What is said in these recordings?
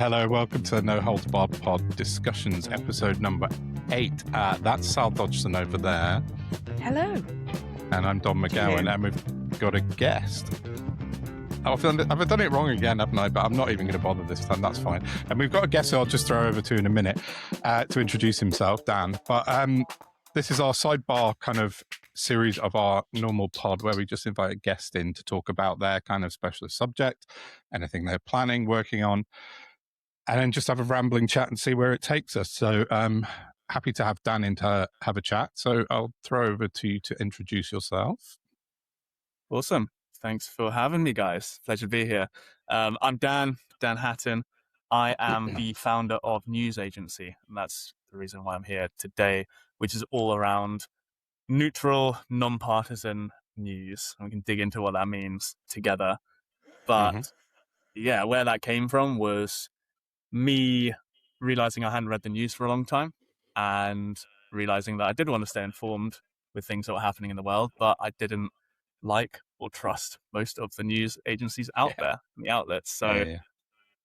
Hello, welcome to No Holds Barred Pod Discussions, episode number 8. That's Sal Dodgson over there. Hello. And I'm Don McGowan, and we've got a guest. Oh, I've done it wrong again, haven't I? But I'm not even going to bother this time, that's fine. And we've got a guest who I'll just throw over to in a minute to introduce himself, Dan. But this is our sidebar kind of series of our normal pod where we just invite a guest in to talk about their kind of specialist subject, anything they're planning, working on, and then just have a rambling chat and see where it takes us. So happy to have Dan in to have a chat. So I'll throw over to you to introduce yourself. Awesome. Thanks for having me, guys. Pleasure to be here. I'm Dan Hatton. I am the founder of News Agency, and that's the reason why I'm here today, which is all around neutral, non-partisan news. And we can dig into what that means together. But yeah, where that came from was me realizing I hadn't read the news for a long time and realizing that I did want to stay informed with things that were happening in the world, but I didn't like or trust most of the news agencies out there, and the outlets. So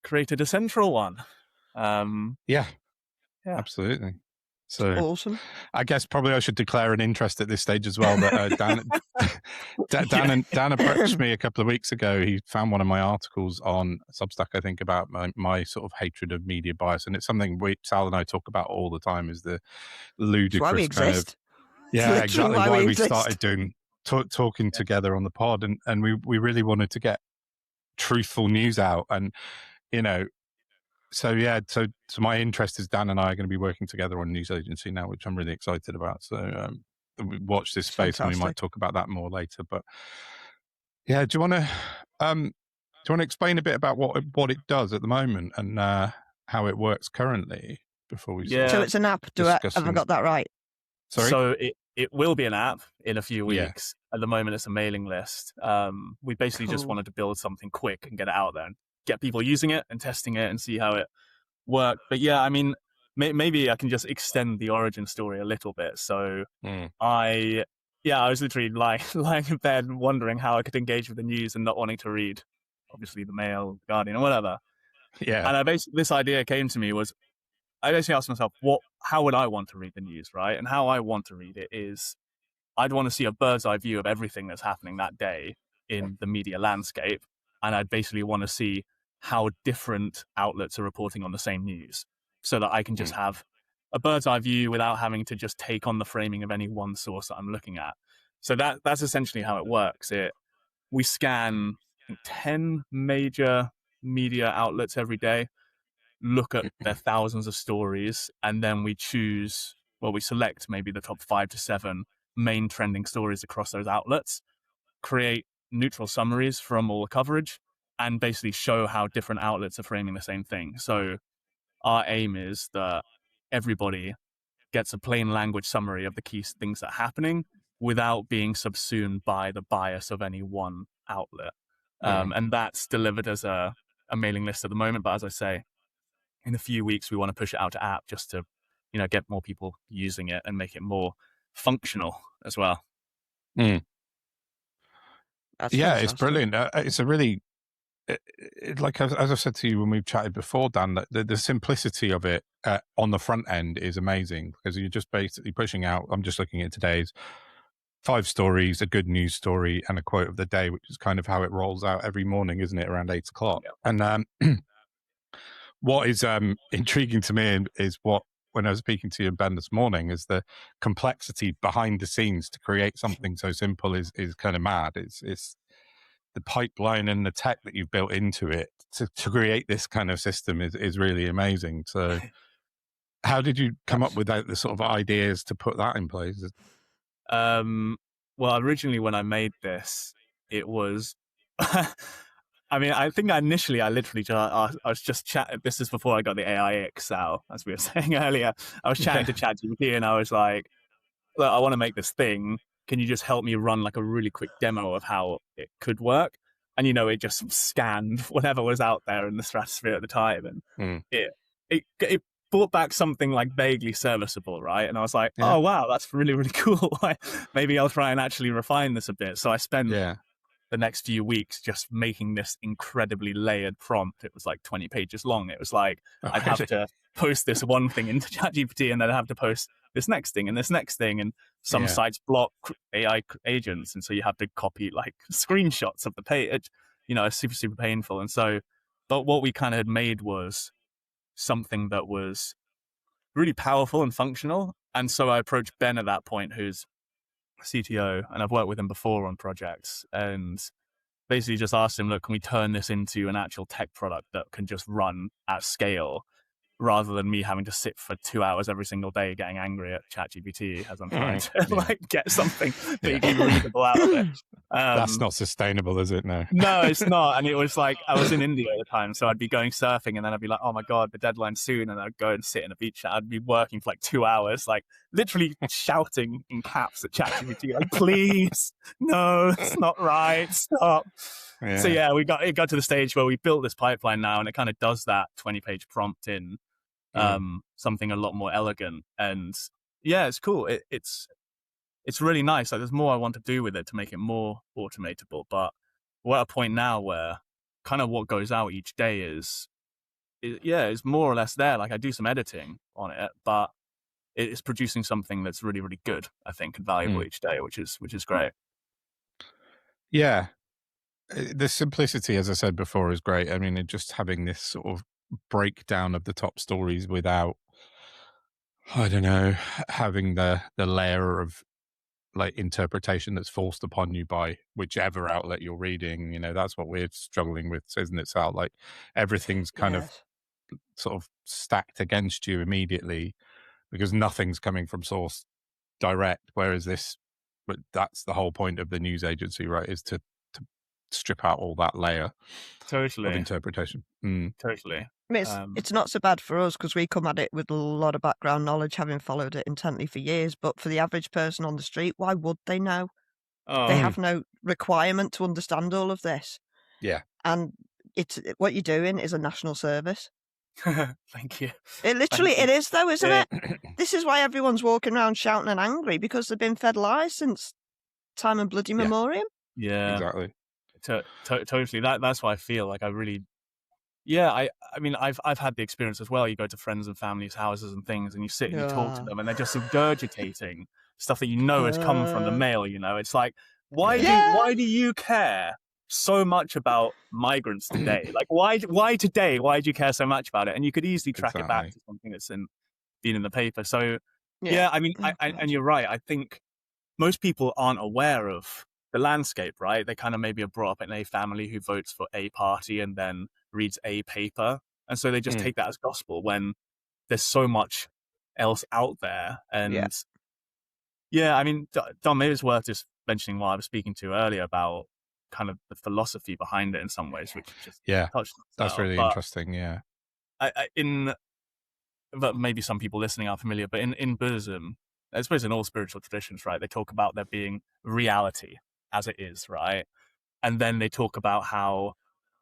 created a central one. Yeah, absolutely. So Awesome. I guess probably I should declare an interest at this stage as well. That Dan approached me a couple of weeks ago. He found one of my articles on Substack, I think, about my sort of hatred of media bias, and it's something Sal and I talk about all the time. Is the ludicrous Why we kind of exist. exactly why why we exist. started doing talking together on the pod, and we really wanted to get truthful news out, and So my interest is Dan and I are going to be working together on News Agency now, which I'm really excited about. So we watch this space, and we might talk about that more later. But yeah, do you want to explain a bit about what it does at the moment and how it works currently before we? So it's an app. Have I got that right? Sorry. So it will be an app in a few weeks. At the moment, it's a mailing list. We basically just wanted to build something quick and get it out there and get people using it and testing it and see how it worked. But yeah, I mean, maybe I can just extend the origin story a little bit. So I was literally lying in bed wondering how I could engage with the news and not wanting to read, obviously, the Mail, Guardian, or whatever. Yeah. And this idea came to me was, I basically asked myself, how would I want to read the news, right? And how I want to read it is, I'd want to see a bird's eye view of everything that's happening that day in the media landscape. And I'd basically want to see how different outlets are reporting on the same news so that I can just have a bird's eye view without having to just take on the framing of any one source that I'm looking at. So that's essentially how it works. We scan 10 major media outlets every day, look at their thousands of stories, and then we select maybe the top 5 to 7 main trending stories across those outlets, create neutral summaries from all the coverage, and basically show how different outlets are framing the same thing. So our aim is that everybody gets a plain language summary of the key things that are happening without being subsumed by the bias of any one outlet. And that's delivered as a mailing list at the moment. But as I say, in a few weeks, we want to push it out to app just to, get more people using it and make it more functional as well. It's fantastic. brilliant. It's a really, like as I've said to you when we've chatted before, Dan, that the simplicity of it on the front end is amazing because you're just basically pushing out. I'm just looking at today's 5 stories, a good news story, and a quote of the day, which is kind of how it rolls out every morning, isn't it? Around 8 o'clock. Yeah. And what is intriguing to me is when I was speaking to you, Ben, this morning, is the complexity behind the scenes to create something so simple is kind of mad. It's the pipeline and the tech that you've built into it to create this kind of system is really amazing. So how did you come up with the sort of ideas to put that in place? Well, originally when I made this, it was, I mean, I think I literally just, I was just chatting, this is before I got the AIX out, as we were saying earlier. I was chatting to ChatGPT and I was like, look, I want to make this thing. Can you just help me run like a really quick demo of how it could work? And, it just scanned whatever was out there in the stratosphere at the time. And it brought back something like vaguely serviceable, right? And I was like, oh, wow, that's really, really cool. Maybe I'll try and actually refine this a bit. So I spent the the next few weeks just making this incredibly layered prompt. It was like 20 pages long. It was like, I'd have to post this one thing into ChatGPT, and then I'd have to post this next thing and this next thing. And some sites block AI agents. And so you have to copy like screenshots of the page, it's super, super painful. And so, but what we kind of had made was something that was really powerful and functional. And so I approached Ben at that point, who's CTO, and I've worked with him before on projects, and basically just asked him, look, can we turn this into an actual tech product that can just run at scale, rather than me having to sit for 2 hours every single day getting angry at ChatGPT as I'm trying to like get something vaguely readable out of it. That's not sustainable, is it? No. No, it's not. And it was like, I was in India at the time, so I'd be going surfing, and then I'd be like, oh my God, the deadline's soon. And I'd go and sit in a beach. I'd be working for like 2 hours, like literally shouting in caps at ChatGPT, like, please, no, it's not right, stop. Yeah. So yeah, it got to the stage where we built this pipeline now, and it kind of does that 20-page prompt in something a lot more elegant. And yeah, it's cool. It's really nice. Like, there's more I want to do with it to make it more automatable. But we're at a point now where kind of what goes out each day is more or less there. Like, I do some editing on it, but it is producing something that's really, really good, I think, and valuable each day, which is great. Yeah. The simplicity, as I said before, is great. I mean, just having this sort of breakdown of the top stories without, I don't know, having the layer of like interpretation that's forced upon you by whichever outlet you're reading, that's what we're struggling with, isn't it, Sal? Like, everything's kind of sort of stacked against you immediately because nothing's coming from source direct, whereas but that's the whole point of the news agency, right, is to strip out all that layer of interpretation. Totally. I mean, it's not so bad for us because we come at it with a lot of background knowledge, having followed it intently for years. But for the average person on the street, why would they know? They have no requirement to understand all of this. Yeah. And what you're doing is a national service. Thank you. It is though, isn't it? This is why everyone's walking around shouting and angry, because they've been fed lies since time and bloody memoriam. Yeah, exactly. Totally. That's why I feel like I really. Yeah, I mean, I've had the experience as well. You go to friends and family's houses and things, and you sit and you talk to them, and they're just regurgitating stuff that has come from the mail. It's like, why do you care so much about migrants today? Like, why today? Why do you care so much about it? And you could easily track it back to something that's been in the paper. So yeah, I mean, and you're right. I think most people aren't aware of the landscape, right? They kind of maybe are brought up in a family who votes for a party and then reads a paper, and so they just take that as gospel when there's so much else out there. And I mean, Don, maybe it's worth just mentioning what I was speaking to earlier about kind of the philosophy behind it in some ways, which just touched on. That's really interesting. But maybe some people listening are familiar, but in Buddhism, I suppose in all spiritual traditions, right, they talk about there being reality as it is, right? And then they talk about how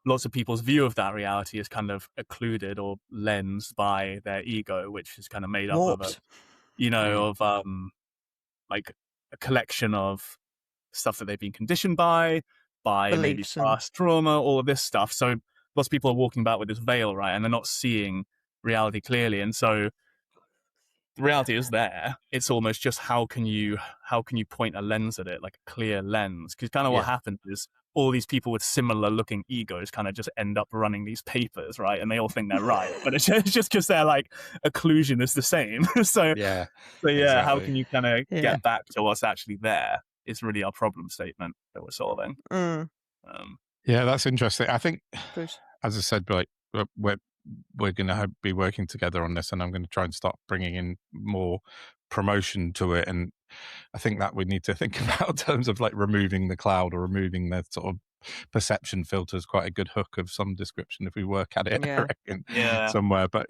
lots of people's view of that reality is kind of occluded or lensed by their ego, which is kind of made up of like a collection of stuff that they've been conditioned by maybe past trauma, all of this stuff. So lots of people are walking about with this veil, right? And they're not seeing reality clearly. And so the reality is there. It's almost just how can you point a lens at it, like a clear lens? Because kind of what happens is all these people with similar looking egos kind of just end up running these papers, right? And they all think they're right, but it's just because their like occlusion is the same. So exactly. How can you kind of get back to what's actually there? It's really our problem statement that we're solving. Yeah, that's interesting. I think, as I said, like we're going to be working together on this, and I'm going to try and start bringing in more promotion to it. And I think that we need to think about in terms of like removing the cloud or removing the sort of perception filters, quite a good hook of some description if we work at it, I reckon, somewhere. But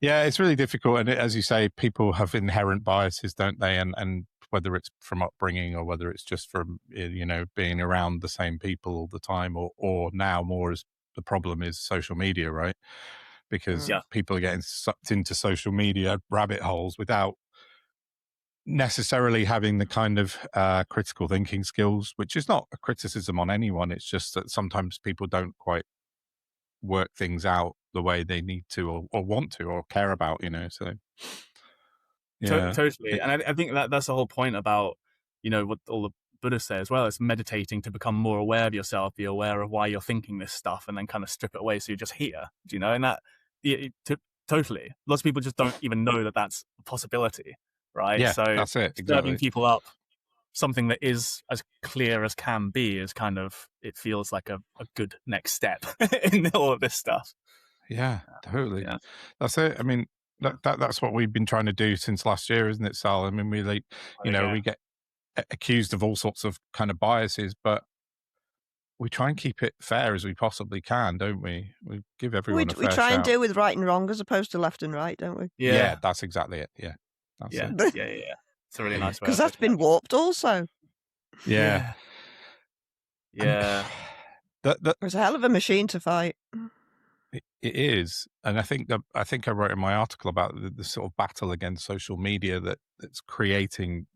it's really difficult. And as you say, people have inherent biases, don't they? And whether it's from upbringing or whether it's just from, being around the same people all the time, or now more as the problem is social media, right? Because people are getting sucked into social media rabbit holes without necessarily having the kind of critical thinking skills, which is not a criticism on anyone. It's just that sometimes people don't quite work things out the way they need to or want to or care about, so yeah. Totally. And I think that's the whole point about, what all the Buddhists say as well. It's meditating to become more aware of yourself, be aware of why you're thinking this stuff, and then kind of strip it away so you're just here, and that, totally. Lots of people just don't even know that that's a possibility, right? Yeah, so that's it. Exactly. Serving people up something that is as clear as can be is kind of, it feels like a good next step in all of this stuff. Yeah, totally. Yeah. That's it. I mean, that's what we've been trying to do since last year, isn't it, Sal? I mean, we we get accused of all sorts of kind of biases, but we try and keep it fair as we possibly can, don't we? We give everyone a fair We try shout. and deal with right and wrong as opposed to left and right, don't we? Yeah, that's exactly it. Yeah. That's it. Yeah. It's a really nice way. Because that's been warped also. Yeah. It's a hell of a machine to fight. It is, and I think I wrote in my article about the sort of battle against social media that's creating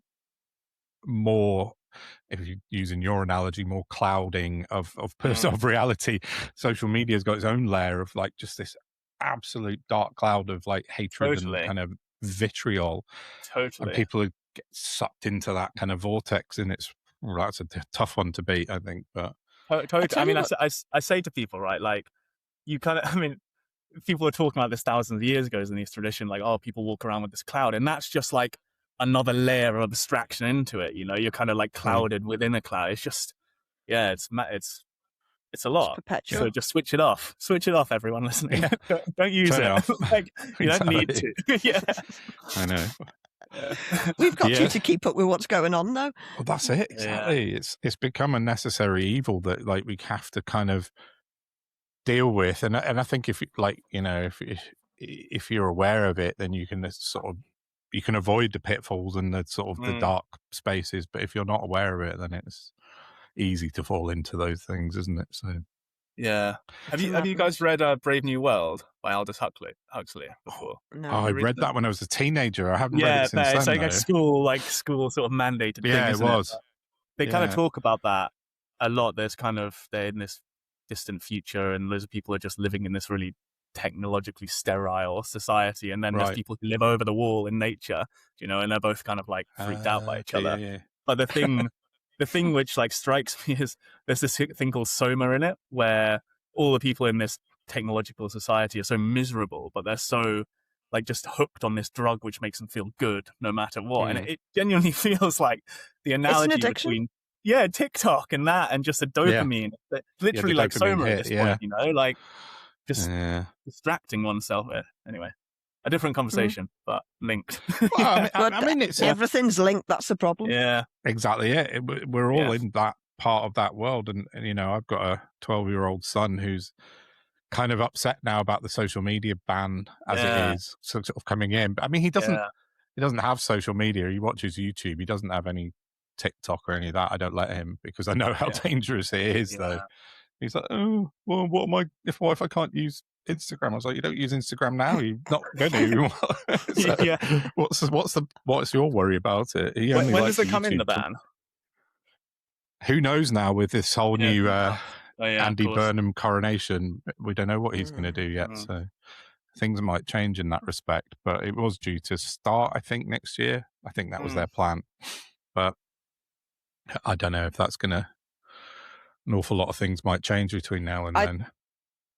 more, if you're using your analogy, more clouding of reality. Social media has got its own layer of like just this absolute dark cloud of like hatred and kind of vitriol. Totally. And people get sucked into that kind of vortex, and that's a tough one to beat, I think. But totally. I mean, I say to people, right, like, you kind of, I mean, people were talking about this thousands of years ago in this tradition, like, oh, people walk around with this cloud, and that's just like another layer of abstraction into it. You're kind of like clouded within a cloud. It's just, it's a lot. It's so just switch it off, everyone listening. Yeah. don't use Turn it off. like, you don't need to. Yeah, I know. We've got to keep up with what's going on, though. Well, that's it. Exactly. Yeah. It's become a necessary evil that like we have to kind of deal with, and I think if you're aware of it, then you can avoid the pitfalls and the sort of the dark spaces. But if you're not aware of it, then it's easy to fall into those things, isn't it? So yeah. Have you guys read Brave New World by Aldous Huxley before? No. I read that when I was a teenager. I haven't read it since then. It's like a school sort of mandated thing. Yeah, it was. It? They kind of talk about that a lot. They're in this distant future, and loads of people are just living in this really technologically sterile society, and then there's people who live over the wall in nature, and they're both kind of like freaked out by each other. Yeah. But the thing which like strikes me is there's this thing called soma in it, where all the people in this technological society are so miserable, but they're so like just hooked on this drug which makes them feel good no matter what. And it genuinely feels like the analogy between TikTok and that, and just a dopamine, literally like soma at this point, like just distracting oneself. Anyway, a different conversation, but linked. Well, I mean, it's everything's linked. That's the problem. Yeah, exactly. Yeah, we're all in that part of that world, and I've got a 12-year-old son who's kind of upset now about the social media ban as it is sort of coming in. But I mean, he doesn't have social media. He watches YouTube. He doesn't have any TikTok or any of that. I don't let him because I know how dangerous it is. Though he's like, oh, well, what am I if I can't use Instagram? I was like, you don't use Instagram now. You're not going to. What's your worry about it? When does it come in, the ban? Who knows now with this whole new Andy Burnham coronation? We don't know what he's going to do yet. So things might change in that respect. But it was due to start, I think, next year. I think that was their plan. But I don't know if that's going to... An awful lot of things might change between now and then.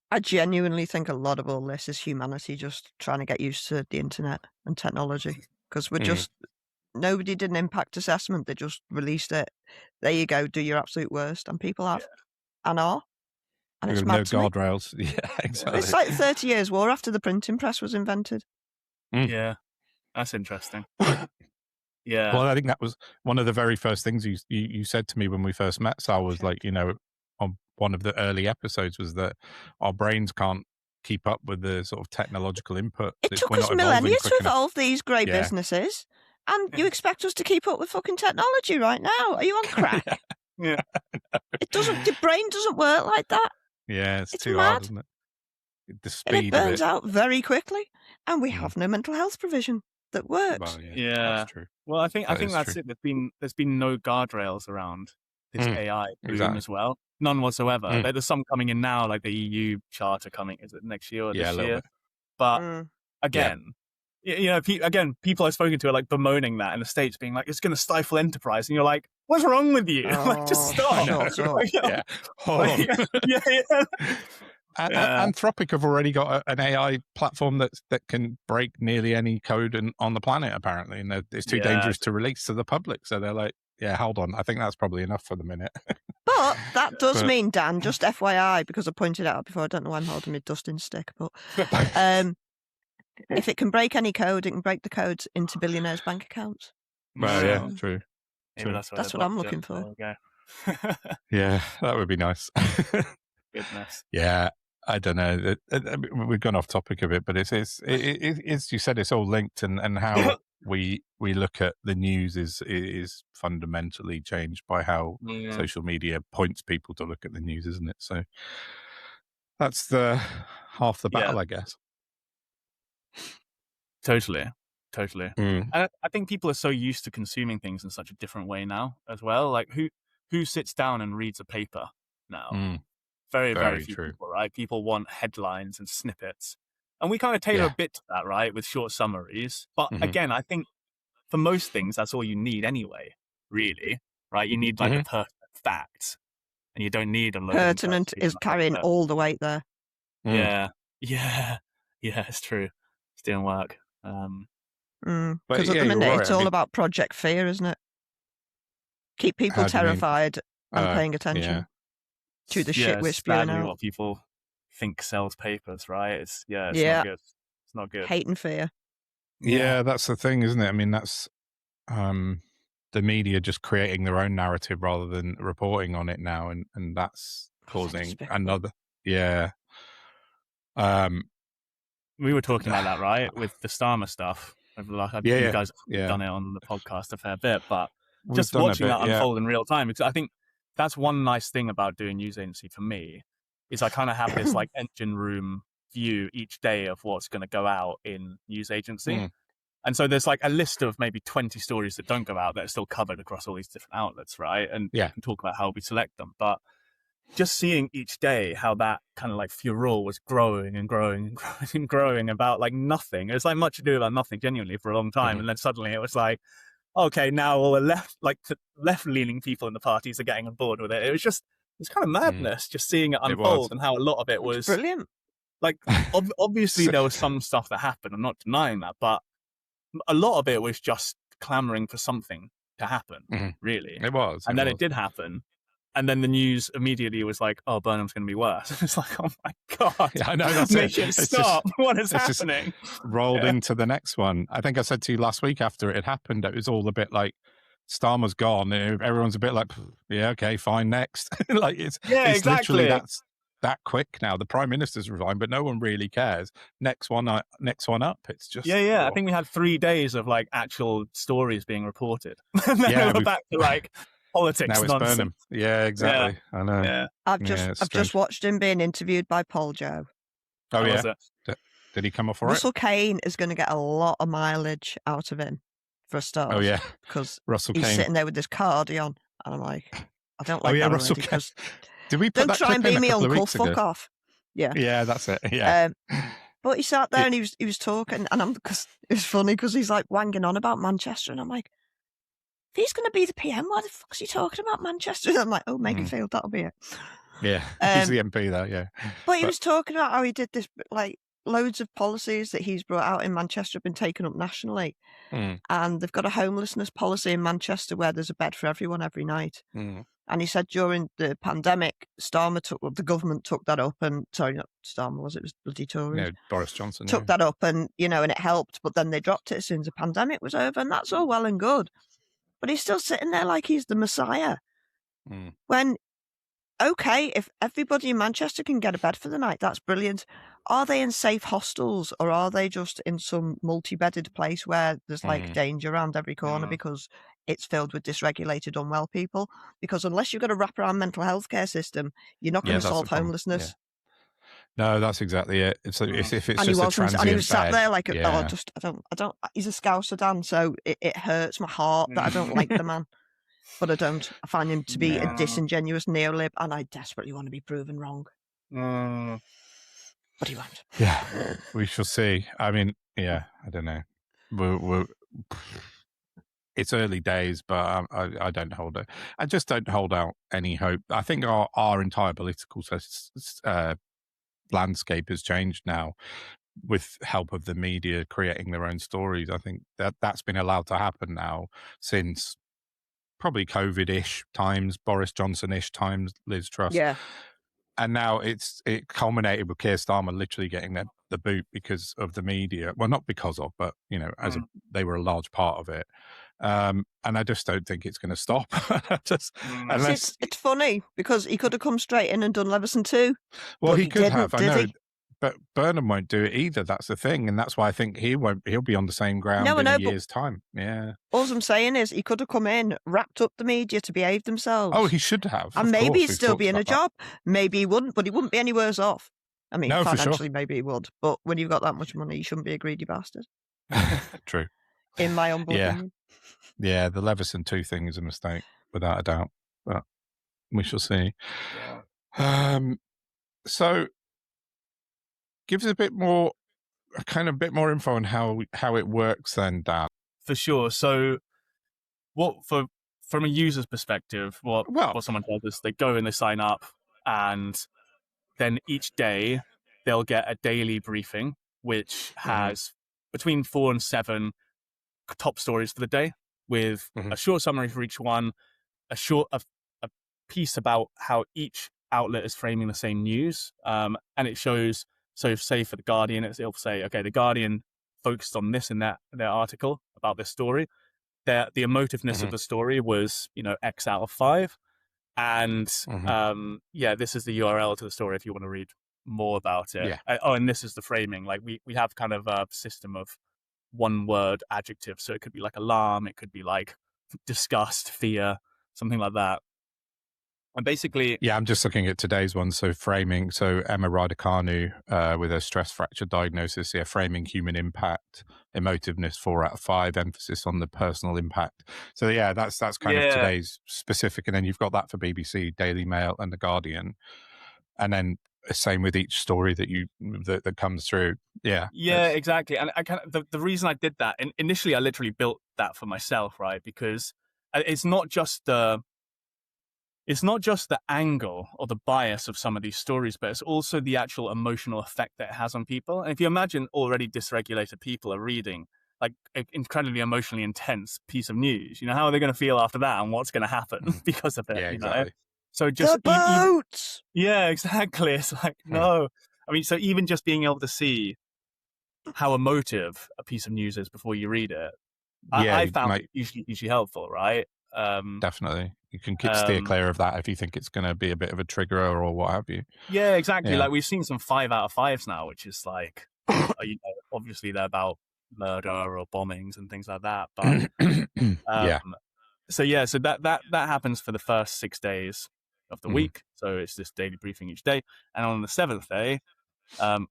I genuinely think a lot of all this is humanity just trying to get used to the internet and technology, because we're just... Nobody did an impact assessment. They just released it. There you go. Do your absolute worst. And people have and are. And it's mad to me. No guardrails. Yeah, exactly. It's like 30 years war after the printing press was invented. Yeah, that's interesting. Yeah. Well, I think that was one of the very first things you said to me when we first met, Sal, was like, on one of the early episodes, was that our brains can't keep up with the sort of technological input. It took us millennia to evolve these great businesses, and you expect us to keep up with fucking technology right now? Are you on crack? Yeah. It doesn't. Your brain doesn't work like that. Yeah, it's too mad. hard, isn't it? The speed it burns out very quickly, and we have no mental health provision that works. Well, yeah, that's true. Well, I think that's true. it. There's been no guardrails around this AI boom as well. None whatsoever. There's some coming in now, like the EU charter coming. Is it next year or Yeah, a this little year? bit. But again, people I've spoken to are like bemoaning that in the States, being like, it's going to stifle enterprise, and you're like, what's wrong with you? Like, just stop. Yeah. Anthropic have already got an AI platform that can break nearly any code on the planet, apparently, and it's too dangerous to release to the public. So they're like, yeah, hold on. I think that's probably enough for the minute. But that does mean, Dan, just FYI, because I pointed out before, I don't know why I'm holding my dusting stick, but if it can break any code, it can break the codes into billionaires' bank accounts. Well, yeah, true. That's what I'm looking for. Yeah, that would be nice. Goodness. Yeah, I don't know. We've gone off topic a bit, but it's you said, it's all linked, and how we look at the news is fundamentally changed by how social media points people to look at the news, isn't it? So that's half the battle, I guess. Totally. And I think people are so used to consuming things in such a different way now as well. Like who sits down and reads a paper now? Very, very few people, right? People want headlines and snippets. And we kind of tailor a bit to that, right? With short summaries. But again, I think for most things, that's all you need anyway, really, right? You need like the pertinent facts, and you don't need a load pertinent is carrying all the weight there. Yeah, it's true. It's doing work. Because at the minute, it's all about Project Fear, isn't it? Keep people terrified and paying attention to the shit we're spewing out. What people think sells papers, right? It's not good. It's not good. Hate and fear. Yeah, that's the thing, isn't it? I mean, that's the media just creating their own narrative rather than reporting on it now, and that's causing another. Yeah. We were talking about that, right, with the Starmer stuff. You guys have done it on the podcast a fair bit, but just watching that unfold in real time, I think that's one nice thing about doing news agency for me, is I kind of have this like engine room view each day of what's going to go out in news agency. And so there's like a list of maybe 20 stories that don't go out that are still covered across all these different outlets, right? And we can talk about how we select them. But just seeing each day how that kind of like furore was growing and growing and growing and growing about like nothing. It was like much ado about nothing, genuinely, for a long time. And then suddenly it was like, okay, now all the left-leaning people in the parties are getting on board with it. It's kind of madness just seeing it unfold, and how a lot of it was brilliant. Like, obviously there was some stuff that happened. I'm not denying that, but a lot of it was just clamoring for something to happen, really. It was. And then it did happen. And then the news immediately was like, oh, Burnham's going to be worse. It's like, oh my God. Yeah, I know, that's Make it stop. What is happening? Rolled into the next one. I think I said to you last week after it had happened, it was all a bit like, Starmer's gone. Everyone's a bit like, yeah, okay, fine, next. Like it's exactly. Literally that quick now. The Prime Minister's resigned, but no one really cares. Next one up. It's just I think we had 3 days of like actual stories being reported. And then we're back to like politics now it's nonsense. Burnham. Yeah, exactly. I know. Yeah. I've just watched him being interviewed by Paul Joe. Oh yeah. Did he come off all right? Russell Kane is going to get a lot of mileage out of him for a start. Oh yeah, because Russell Kane sitting there with this card on, and I'm like, I don't like that Russell Kane. Did we put don't try and be me uncle? Fuck off. Yeah, that's it. Yeah. But he sat there and he was talking, and because it was funny because he's like wanging on about Manchester, and I'm like, if he's going to be the PM, why the fuck's he talking about Manchester? And I'm like, oh, Makerfield, that'll be it. Yeah, he's the MP there. Yeah, but he was talking about how he did this, like loads of policies that he's brought out in Manchester have been taken up nationally, and they've got a homelessness policy in Manchester where there's a bed for everyone every night. And he said during the pandemic, the government took that up, and sorry, not Starmer, it was bloody Tories. No, Boris Johnson took that up, and and it helped, but then they dropped it as soon as the pandemic was over, and that's all well and good. But he's still sitting there like he's the Messiah. When, okay, if everybody in Manchester can get a bed for the night, that's brilliant. Are they in safe hostels, or are they just in some multi-bedded place where there's like danger around every corner because it's filled with dysregulated, unwell people? Because unless you've got a wraparound mental health care system, you're not going to solve homelessness. No, that's exactly it. If it's And just he a wasn't, transient and he was sat fad, there like, yeah. I don't. He's a Scouser, Dan, so it hurts my heart that I don't like the man. But I don't. I find him to be a disingenuous neolib, and I desperately want to be proven wrong. But he won't. Yeah, we shall see. I mean, yeah, I don't know. It's early days, but I don't hold it. I just don't hold out any hope. I think our entire political landscape has changed now with help of the media creating their own stories. I think that's been allowed to happen now since probably COVID-ish times, Boris Johnson-ish times, Liz Truss. Yeah. And now it culminated with Keir Starmer literally getting the boot because of the media. Well, not because of, but, you know, they were a large part of it. And I just don't think it's going to stop. Unless it's funny because he could have come straight in and done Leveson too. Well, he could have. I know. But Burnham won't do it either. That's the thing, and that's why I think he'll be on the same ground in a year's time. Yeah. All I'm saying is he could have come in, wrapped up the media to behave themselves. Oh, he should have. And maybe he'd still be in a job. Maybe he wouldn't, but he wouldn't be any worse off. I mean, no, financially, for sure. Maybe he would. But when you've got that much money, you shouldn't be a greedy bastard. True. In my humble opinion. Yeah, the Leveson 2 thing is a mistake, without a doubt. But we shall see. Yeah. So give us a bit more info on how it works then, Dan. For sure. So from a user's perspective, what someone does is they go and they sign up, and then each day they'll get a daily briefing, which has between 4 and 7 top stories for the day, with a short summary for each one, a piece about how each outlet is framing the same news, and it shows. So, say for the Guardian, it'll say, okay, the Guardian focused on this in their article about this story. The emotiveness of the story was, X out of 5, and this is the URL to the story if you want to read more about it. Yeah. And this is the framing. Like we have kind of a system of one-word adjectives, so it could be like alarm, it could be like disgust, fear, something like that. And basically... Yeah, I'm just looking at today's one. So framing, Emma Raducanu with a stress fracture diagnosis, framing human impact, emotiveness 4 out of 5, emphasis on the personal impact. So yeah, that's kind of today's specific. And then you've got that for BBC, Daily Mail and The Guardian. And then same with each story that comes through. Yeah. Yeah, exactly. And I the reason I did that, and initially I literally built that for myself, right? Because it's not just the angle or the bias of some of these stories, but it's also the actual emotional effect that it has on people. And if you imagine already dysregulated people are reading like an incredibly emotionally intense piece of news, how are they going to feel after that and what's going to happen because of it? Yeah, exactly. So just the boats. Yeah, exactly. It's like, no. I mean, so even just being able to see how emotive a piece of news is before you read it, I found it usually helpful, right? Definitely. You can steer clear of that if you think it's going to be a bit of a trigger or what have you. Yeah, exactly. Yeah. Like we've seen some 5 out of 5s now, which is like, obviously they're about murder or bombings and things like that. But so that happens for the first 6 days of the week. So it's this daily briefing each day, and on the 7th day,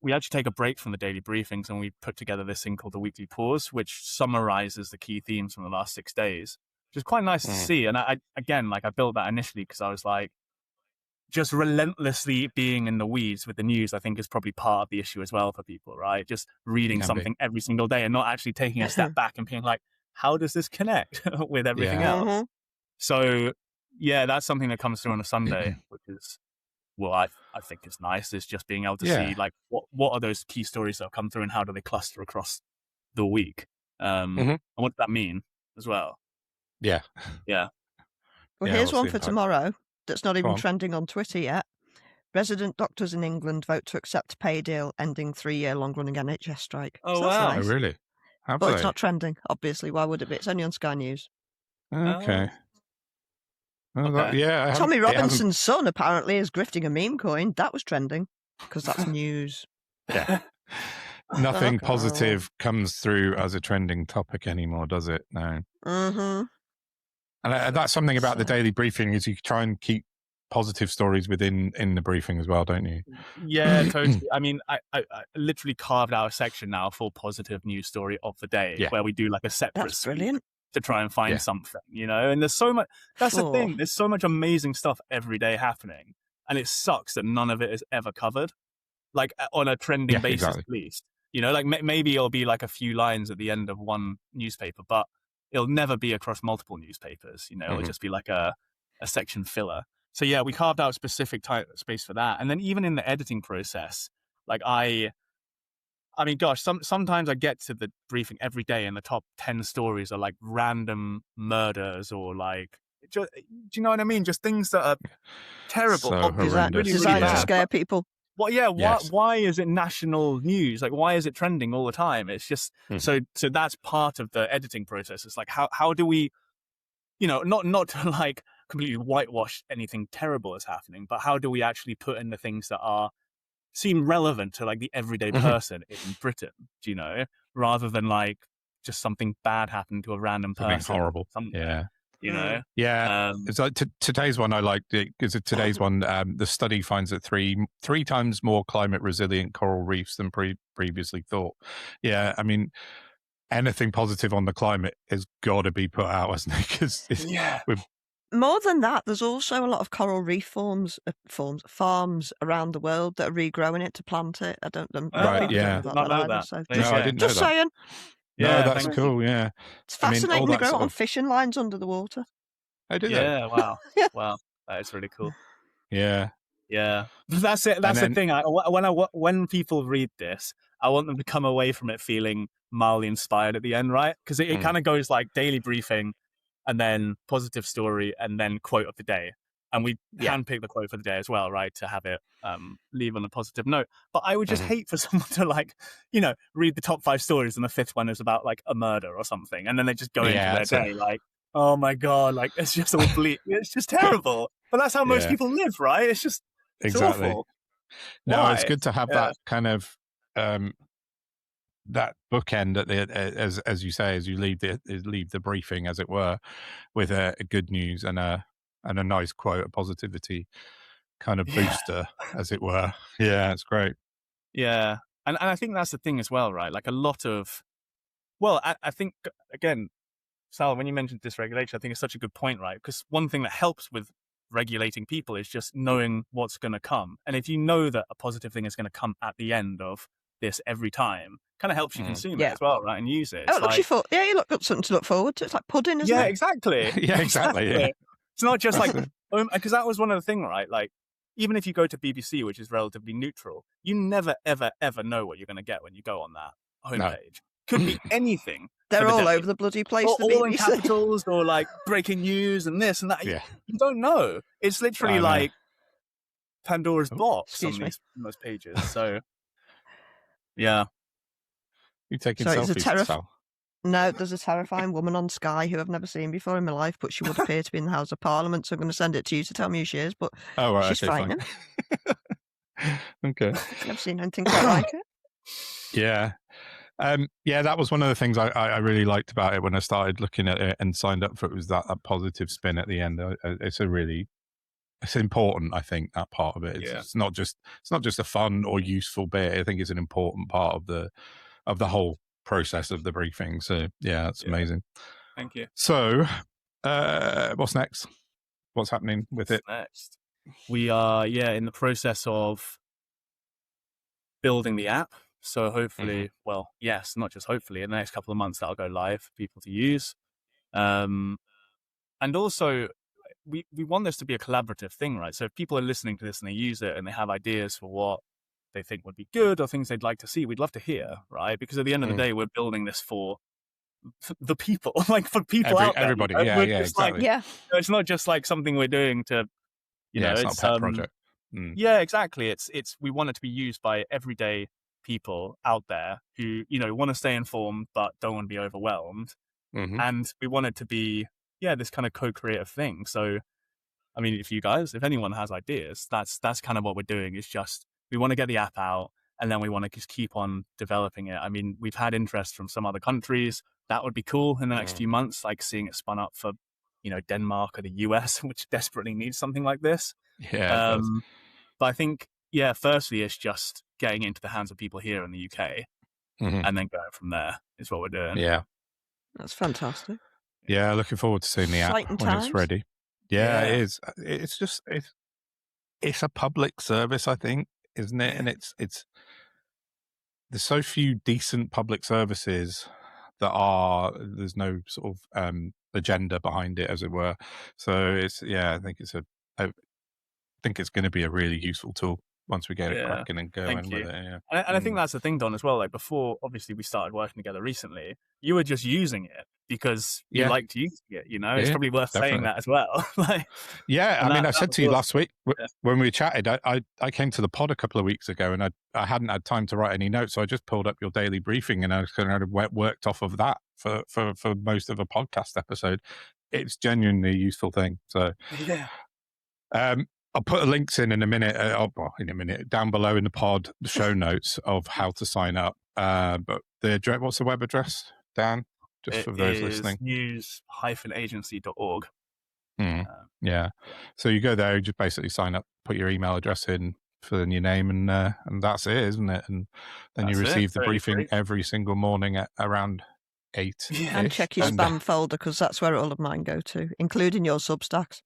we actually take a break from the daily briefings and we put together this thing called the weekly pause, which summarizes the key themes from the last 6 days. Which is quite nice to see. And I built that initially because I was like, just relentlessly being in the weeds with the news, I think is probably part of the issue as well for people, right? Just reading something every single day and not actually taking a step back and being like, how does this connect with everything else? So, yeah, that's something that comes through on a Sunday, which is, I think is nice, is just being able to see like, what are those key stories that have come through and how do they cluster across the week? And what does that mean as well? Yeah. Well, here's one for tomorrow that's not even trending on Twitter yet. Resident doctors in England vote to accept pay deal ending 3-year long-running NHS strike. Oh, wow. Nice. Oh, really? But it's not trending, obviously. Why would it be? It's only on Sky News. Okay. Tommy Robinson's son apparently is grifting a meme coin. That was trending because that's news. Yeah. Nothing positive comes through as a trending topic anymore, does it? No. And that's something about the daily briefing is you try and keep positive stories in the briefing as well, don't you? Yeah, totally. I mean, I literally carved out a section now for positive news story of the day, Yeah. where we do like a separate That's scoop brilliant. to try and find Yeah. something, and there's so much. That's the Oh. thing. There's so much amazing stuff every day happening, and it sucks that none of it is ever covered, like on a trending Yeah, basis exactly. at least. Like maybe it'll be like a few lines at the end of one newspaper, but it'll never be across multiple newspapers. It'll just be like a section filler. So yeah, we carved out specific space for that, and then even in the editing process, like I mean, gosh, sometimes I get to the briefing every day, and the top 10 stories are like random murders or like, do you know what I mean? Just things that are terrible, So obvious, horrendous. really, really Designed to bad. scare people. Well, yeah. Yes. Why is it national news? Like, why is it trending all the time? It's just so that's part of the editing process. It's like how do we, not to like completely whitewash anything terrible that's happening, but how do we actually put in the things that seem relevant to like the everyday person in Britain? Rather than like just something bad happened to a random Something person. horrible. Yeah. Yeah. It's like today's one. I liked it because today's one, the study finds that three times more climate resilient coral reefs than previously thought. Yeah. I mean, anything positive on the climate has got to be put out, hasn't it? Because more than that, there's also a lot of coral reef farms around the world that are regrowing it to plant it. I don't know. Right, yeah. About Not that know either, that. so No, I didn't know just that. saying. No, that's thank cool. you. Yeah, It's I mean, fascinating. all They that grow it sort on of. fishing lines under the water. I did. Yeah. Wow. Yeah. Wow. That is really cool. Yeah. Yeah, that's it. That's the thing. When people read this, I want them to come away from it feeling mildly inspired at the end, right? Because it kind of goes like daily briefing, and then positive story, and then quote of the day. And we handpick the quote for the day as well, right? To have it leave on a positive note. But I would just hate for someone to like, read the top 5 stories, and the 5th one is about like a murder or something, and then they just go into their day like, oh my god, like it's just all bleak. It's just terrible. But that's how most people live, right? It's just. It's Exactly. awful. No, Why? it's good to have that kind of that bookend at the as you say, as you leave the briefing, as it were, with a good news and a nice quote, a positivity kind of booster, as it were. Yeah, it's great. Yeah, and I think that's the thing as well, right? Like a lot of, well, I think again, Sal, when you mentioned dysregulation, I think it's such a good point, right? Because one thing that helps with regulating people is just knowing what's going to come. And if you know that a positive thing is going to come at the end of this every time, kind of helps you consume it as well, right? And use it. It looks you got something to look forward to. It's like pudding, isn't it? Yeah, exactly. Yeah, exactly. Yeah. It's not just like, because that was one of the things, right? Like, even if you go to BBC, which is relatively neutral, you never, ever, ever know what you're going to get when you go on that homepage. Could be anything. They're all over the bloody place. All in capitals, or like breaking news and this and that. Yeah. You don't know. It's literally like Pandora's box on those pages. So, yeah. You taking selfies, Sal? No, there's a terrifying woman on Sky who I've never seen before in my life, but she would appear to be in the House of Parliament, so I'm going to send it to you to tell me who she is, but she's frightening. Okay. Never seen anything quite like it. Yeah. That was one of the things I really liked about it when I started looking at it and signed up for it, was that positive spin at the end. It's important, I think, that part of it. It's not just a fun or useful bit. I think it's an important part of the whole process of the briefing. So yeah, it's amazing. Thank you. So what's next? What's happening with it? Next, we are in the process of building the app. So hopefully, well, yes, not just hopefully, in the next couple of months that'll go live for people to use. And also, we want this to be a collaborative thing, right? So if people are listening to this and they use it and they have ideas for what they think would be good or things they'd like to see, we'd love to hear, right? Because at the end of the day, we're building this for the people, like for people out there. Everybody, exactly. It's not just like something we're doing to, it's not a pet project. Yeah, exactly. It's we want it to be used by everyday people out there who want to stay informed but don't want to be overwhelmed, and we want it to be this kind of co-creative thing. So I mean, if anyone has ideas, that's kind of what we're doing. It's just we want to get the app out, and then we want to just keep on developing it. I mean, we've had interest from some other countries. That would be cool in the next few months, like seeing it spun up for Denmark or the US, which desperately needs something like this. Yeah, it does. But I think, firstly, it's just getting into the hands of people here in the UK, and then going from there is what we're doing. Yeah. That's fantastic. Yeah, looking forward to seeing the app Exciting when it's times. ready. Yeah, it is. It's a public service, I think, isn't it? And it's there's so few decent public services there's no sort of agenda behind it, as it were. So I think it's going to be a really useful tool once we get it cracking and going with it. Yeah. And I think that's the thing, Don, as well. Like before, obviously, we started working together recently. You were just using it because you liked using it. It's probably worth saying that as well. I said to you last week when we chatted, I came to the pod a couple of weeks ago and I hadn't had time to write any notes, so I just pulled up your daily briefing and I kind of worked off of that for most of a podcast episode. It's genuinely a useful thing. So I'll put links in a minute. Down below in the pod, the show notes of how to sign up. But what's the web address, Dan? Just for those listening. news-agency.org. Yeah. So you go there, you just basically sign up, put your email address in, fill in your name, and that's it, isn't it? And then you receive the briefing every single morning at around 8. And check your spam folder, because that's where all of mine go to, including your Substacks.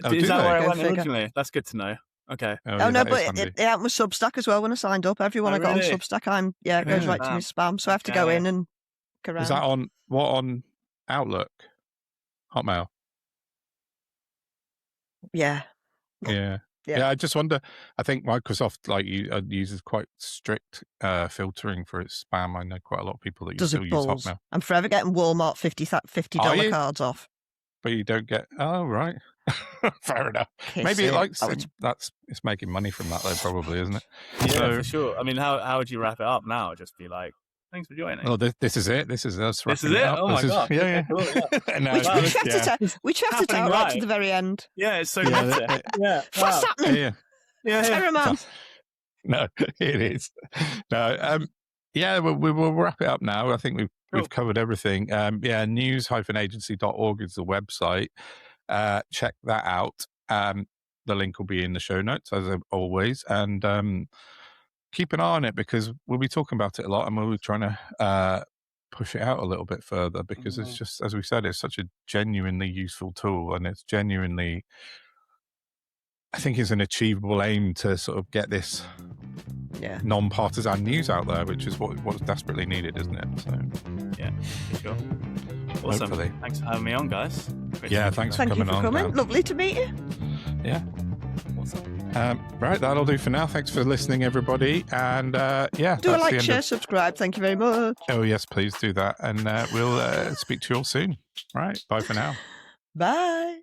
Is that where I went originally? That's good to know. Okay. But it happened with Substack as well when I signed up. Everyone I got on Substack, it goes right to my spam. So I have to go in and look around. Is that on Outlook? Hotmail? Yeah. Yeah, I just wonder. I think Microsoft uses quite strict filtering for its spam. I know quite a lot of people that still use Hotmail. I'm forever getting Walmart $50 cards off. But you don't get. Oh, right. Fair enough. Maybe it's making money from that though, probably, isn't it? Yeah, for sure. I mean, how would you wrap it up now? Just be like, thanks for joining. Well, this is it. This is us. This is it. Oh my god. Yeah. Cool, we chatted out right to the very end. Yeah, it's so good. What's happening? Yeah. Terrorman. No, it is. No. We'll wrap it up now. I think we've covered everything. news-agency.org is the website. Check that out. The link will be in the show notes as always, and keep an eye on it because we'll be talking about it a lot and we'll be trying to push it out a little bit further because it's just, as we said, it's such a genuinely useful tool and it's genuinely, I think it's an achievable aim to sort of get this non-partisan news out there, which is what's desperately needed, isn't it? So yeah, for sure. Awesome. Hopefully. Thanks for having me on, guys. Thanks for coming on. Lovely to meet you. Yeah. Awesome. Right, that'll do for now. Thanks for listening, everybody. And do a like, share, subscribe. Thank you very much. Oh, yes, please do that. And we'll speak to you all soon. Right. Bye for now. Bye.